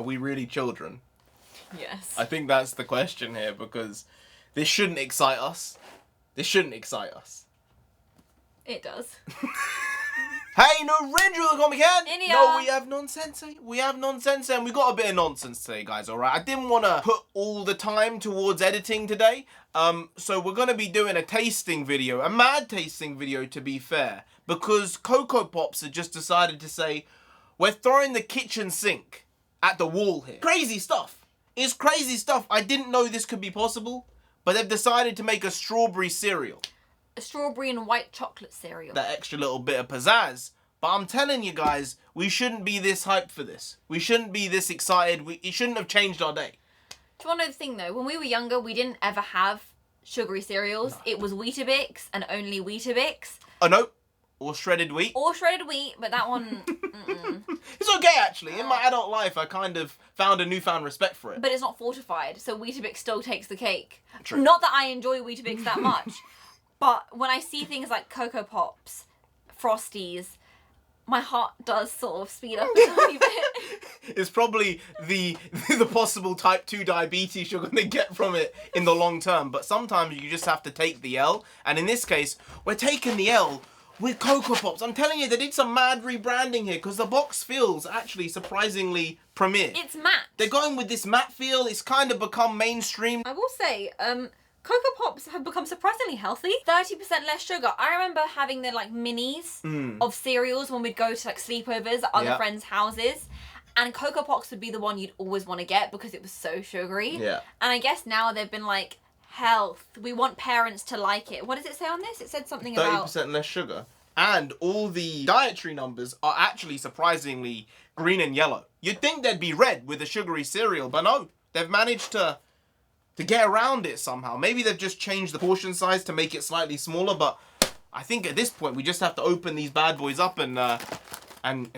we really children? Yes. I think that's the question here, because this shouldn't excite us. This shouldn't excite us. It does. Hey, NarendraTheComic here. India. No, we have nonsense. We have nonsense, and we got a bit of nonsense today, guys. All right. I didn't want to put all the time towards editing today. So we're gonna be doing a tasting video, a mad tasting video, to be fair, because Coco Pops had just decided to say we're throwing the kitchen sink at the wall here. Crazy stuff. It's crazy stuff. I didn't know this could be possible, but they've decided to make a strawberry cereal. A strawberry and white chocolate cereal. That extra little bit of pizzazz. But I'm telling you guys, we shouldn't be this hyped for this. We shouldn't be this excited. It shouldn't have changed our day. Do you want to know the thing though? When we were younger, we didn't ever have sugary cereals. No. It was Weetabix and only Weetabix. Oh no, or shredded wheat. Or shredded wheat, but that one... It's okay actually. In my adult life, I kind of found a newfound respect for it. But it's not fortified, so Weetabix still takes the cake. True. Not that I enjoy Weetabix that much. But when I see things like Coco Pops, Frosties, my heart does sort of speed up a tiny bit. It's probably the possible type 2 diabetes you're going to get from it in the long term. But sometimes you just have to take the L. And in this case, we're taking the L with Coco Pops. I'm telling you, they did some mad rebranding here, because the box feels actually surprisingly premier. It's matte. They're going with this matte feel. It's kind of become mainstream. I will say, Coco Pops have become surprisingly healthy. 30% less sugar. I remember having the like minis of cereals when we'd go to like sleepovers at other friends' houses. And Coco Pops would be the one you'd always want to get because it was so sugary. Yeah. And I guess now they've been like, health. We want parents to like it. What does it say on this? It said something 30% about... 30% less sugar. And all the dietary numbers are actually surprisingly green and yellow. You'd think they'd be red with a sugary cereal, but no. They've managed to get around it somehow. Maybe they've just changed the portion size to make it slightly smaller, but I think at this point we just have to open these bad boys up and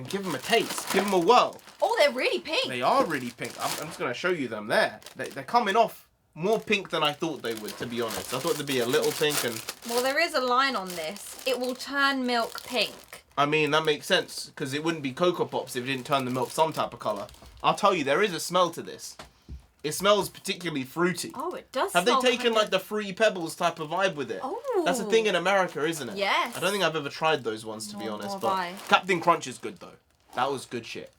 give them a taste. Give them a whirl. Oh, they're really pink. They are really pink. I'm just going to show you them there. They're coming off more pink than I thought they would, to be honest. I thought they'd be a little pink and... Well, there is a line on this. It will turn milk pink. I mean, that makes sense, because it wouldn't be Coco Pops if it didn't turn the milk some type of colour. I'll tell you, there is a smell to this. It smells particularly fruity. Oh, it does Have they smell taken kind like the Fruity Pebbles type of vibe with it? Oh. That's a thing in America, isn't it? Yes. I don't think I've ever tried those ones, to be Nor honest. have But I. Captain Crunch is good, though. That was good shit.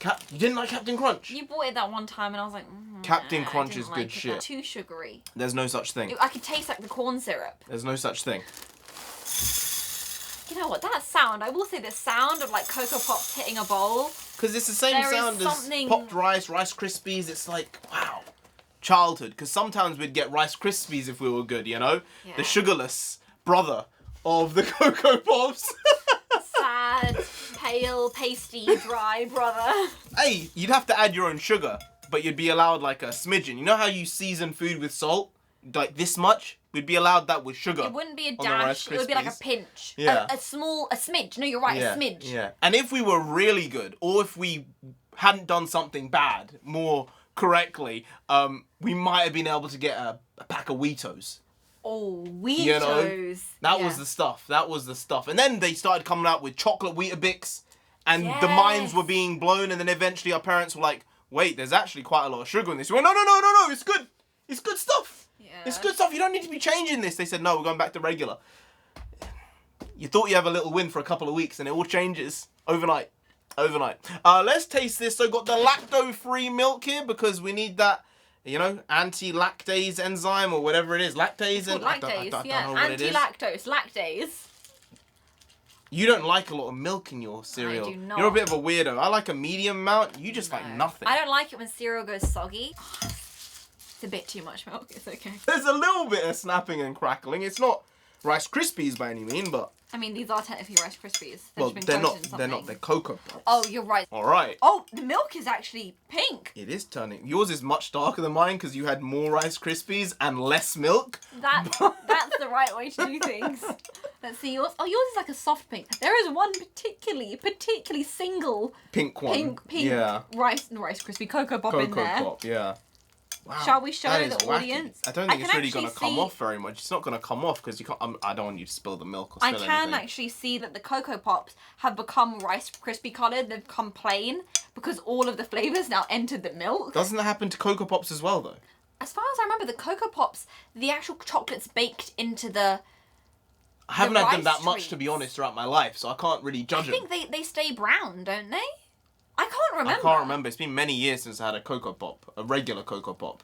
You didn't like Captain Crunch? You bought it that one time and I was like, Captain nah, Crunch I didn't is like good it. shit. Too sugary. There's no such thing. I could taste like the corn syrup. There's no such thing. You know what, that sound, I will say the sound of like Coco Pops hitting a bowl. Because it's the same There is sound something- as popped rice, Rice Krispies. It's like, wow. Childhood. Because sometimes we'd get Rice Krispies if we were good, you know? Yeah. The sugarless brother of the Coco Pops. Sad, pale, pasty, dry brother. Hey, you'd have to add your own sugar, but you'd be allowed like a smidgen. You know how you season food with salt? Like this much? We'd be allowed that with sugar. It wouldn't be a on the dash, Rice it would be like a Krispies. pinch. Yeah. A smidge. No, you're right, Yeah, a smidge. yeah. And if we were really good, or if we hadn't done something bad more correctly, we might have been able to get a pack of Weetos. Oh, Weetos. You know, that Yeah. was the stuff. That was the stuff. And then they started coming out with chocolate Weetabix, and the Yes. minds were being blown. And then eventually our parents were like, "Wait, there's actually quite a lot of sugar in this." We went, "No, it's good. It's good stuff. Yeah. It's good stuff. You don't need to be changing this." They said, "No, we're going back to regular." You thought you have a little win for a couple of weeks, and it all changes overnight. Let's taste this. So got the lacto-free milk here because we need that. You know, anti-lactase enzyme or whatever it is. Lactase and Lactase, I don't yeah. know what it is. Anti-lactose, lactase. You don't like a lot of milk in your cereal. I do not. You're a bit of a weirdo. I like a medium amount. You just like nothing. I don't like it when cereal goes soggy. It's a bit too much milk. It's okay. There's a little bit of snapping and crackling. It's not Rice Krispies by any mean, but I mean, these are technically Rice Krispies. well, just been they're coated not. in They're something. not. They're Coco Pops. Oh, you're right. All right. Oh, the milk is actually pink. It is turning. Yours is much darker than mine because you had more Rice Krispies and less milk. That's the right way to do things. Let's see yours. Oh, yours is like a soft pink. There is one particularly single Pink one. pink Yeah. Rice Krispie Coco Pop in Coco there. Pop. Yeah. Wow, Shall we show that the is wacky. audience? I don't think it's can really going to actually come see- off very much. It's not going to come off because you can't. I don't want you to spill the milk or I spill can anything. actually see that the Cocoa Pops have become Rice Krispie coloured. They've become plain because all of the flavours now entered the milk. Doesn't that happen to Cocoa Pops as well, though? As far as I remember, the Cocoa Pops, the actual chocolate's baked into the... I haven't had them rice that much, to be treats. honest, throughout my life, so I can't really judge I them. think they stay brown, don't they? I can't remember. I can't remember. It's been many years since I had a Cocoa Pop, a regular Cocoa Pop.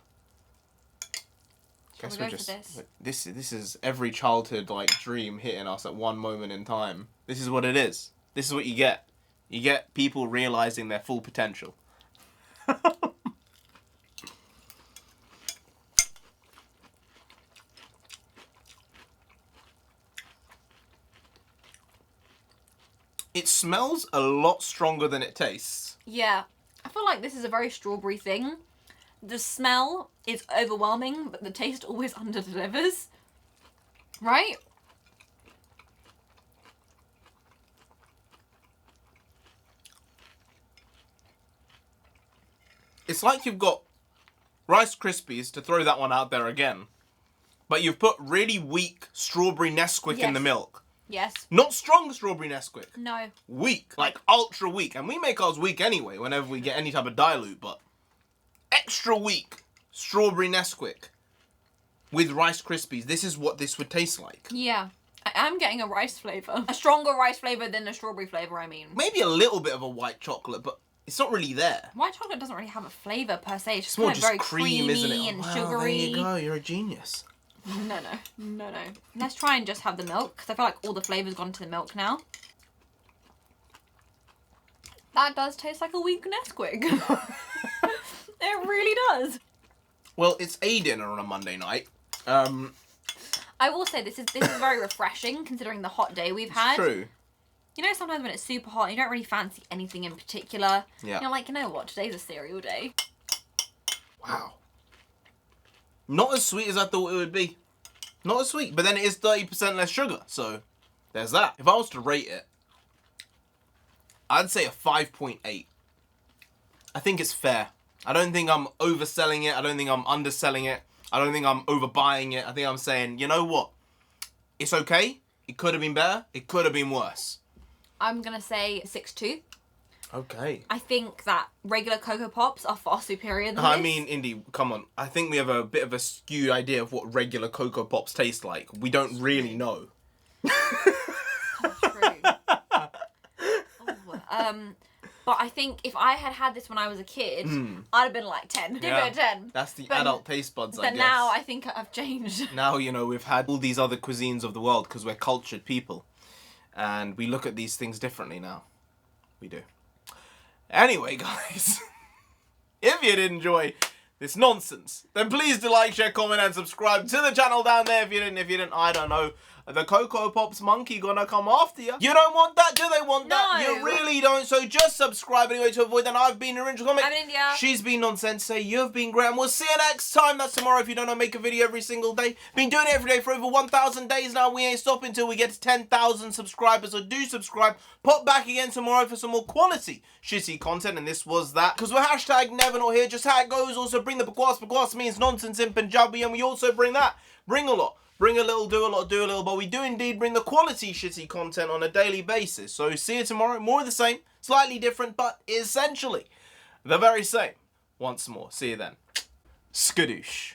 Shall we go for this? This is every childhood like dream hitting us at one moment in time. This is what it is. This is what you get. You get people realizing their full potential. It smells a lot stronger than it tastes. Yeah. I feel like this is a very strawberry thing. The smell is overwhelming, but the taste always underdelivers. Right? It's like you've got Rice Krispies, to throw that one out there again, but you've put really weak strawberry Nesquik in the Yes. milk. Yes. Not strong strawberry Nesquik. No. Weak. Like ultra weak. And we make ours weak anyway whenever we get any type of dilute, but extra weak strawberry Nesquik with Rice Krispies. This is what this would taste like. Yeah. I am getting a rice flavour. A stronger rice flavour than a strawberry flavour, I mean. Maybe a little bit of a white chocolate, but it's not really there. White chocolate doesn't really have a flavour per se. It's It's just more kind of just very cream, creamy isn't it? and Wow, sugary. there you go. You're a genius. No. Let's try and just have the milk, because I feel like all the flavour's gone to the milk now. That does taste like a weak Nesquik. It really does. Well, it's a dinner on a Monday night. I will say this is very refreshing considering the hot day we've had. True. You know, sometimes when it's super hot, you don't really fancy anything in particular. Yeah. You're like, you know what? Today's a cereal day. Wow. Not as sweet as I thought it would be. Not as sweet, but then it is 30% less sugar, so there's that. If I was to rate it, I'd say a 5.8. I think it's fair. I don't think I'm overselling it. I don't think I'm underselling it. I don't think I'm overbuying it. I think I'm saying, you know what? It's okay. It could have been better. It could have been worse. I'm going to say 6.2. Okay. I think that regular Cocoa Pops are far superior than I this. mean, Indy, come on. I think we have a bit of a skewed idea of what regular Cocoa Pops taste like. We don't really know. True. But I think if I had had this when I was a kid, I'd have been like 10. Give it a 10. That's the But- adult taste buds, I But guess. now I think I've changed. Now, you know, we've had all these other cuisines of the world because we're cultured people. And we look at these things differently now. We do. Anyway, guys, if you did enjoy this nonsense, then please do like, share, comment, and subscribe to the channel down there. If you didn't, I don't know. The Cocoa Pops monkey gonna come after you. You don't want that? Do they want that? No. You really don't. So just subscribe anyway to avoid that. I've been NarendraTheComic. I'm in India. She's been Nonsense. You've been great. And we'll see you next time. That's tomorrow. If you don't know, make a video every single day. Been doing it every day for over 1,000 days now. We ain't stopping until we get to 10,000 subscribers. So do subscribe. Pop back again tomorrow for some more quality shitty content. And this was that. Because we're hashtag never not here. Just how it goes. Also bring the bakwas. Bakwas means nonsense in Punjabi. And we also bring that. Bring a lot. Bring a little, do a lot, do a little. But we do indeed bring the quality shitty content on a daily basis. So see you tomorrow. More of the same. Slightly different, but essentially the very same. Once more. See you then. Skadoosh.